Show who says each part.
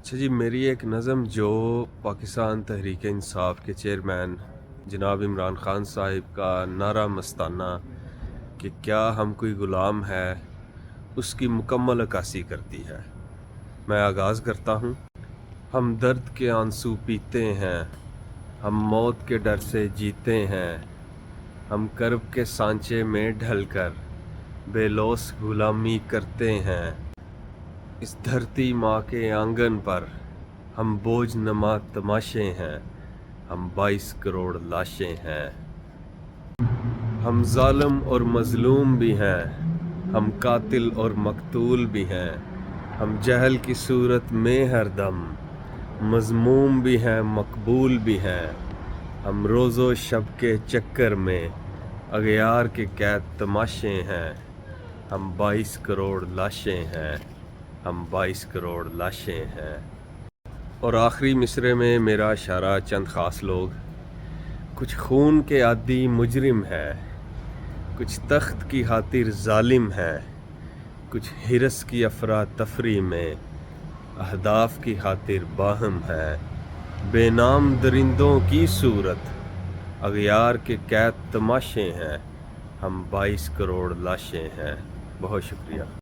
Speaker 1: اچھا جی، میری ایک نظم جو پاکستان تحریک انصاف کے چیئرمین جناب عمران خان صاحب کا نعرہ مستانہ کہ کیا ہم کوئی غلام ہے، اس کی مکمل عکاسی کرتی ہے۔ میں آغاز کرتا ہوں۔ ہم درد کے آنسو پیتے ہیں، ہم موت کے ڈر سے جیتے ہیں، ہم کرب کے سانچے میں ڈھل کر بے لوث غلامی کرتے ہیں۔ اس دھرتی ماں کے آنگن پر ہم بوجھ نما تماشے ہیں، ہم 22 کروڑ لاشیں ہیں۔ ہم ظالم اور مظلوم بھی ہیں، ہم قاتل اور مقتول بھی ہیں، ہم جہل کی صورت میں ہر دم مذموم بھی ہیں مقبول بھی ہیں۔ ہم روز و شب کے چکر میں اغیار کے قید تماشے ہیں، ہم 22 کروڑ لاشیں ہیں، ہم 22 کروڑ لاشیں ہیں۔ اور آخری مصرعے میں میرا اشارہ چند خاص لوگ: کچھ خون کے عادی مجرم ہے، کچھ تخت کی خاطر ظالم ہے، کچھ ہرس کی افراتفری میں اہداف کی خاطر باہم ہے۔ بے نام درندوں کی صورت اغیار کے قید تماشے ہیں، ہم 22 کروڑ لاشیں ہیں۔ بہت شکریہ۔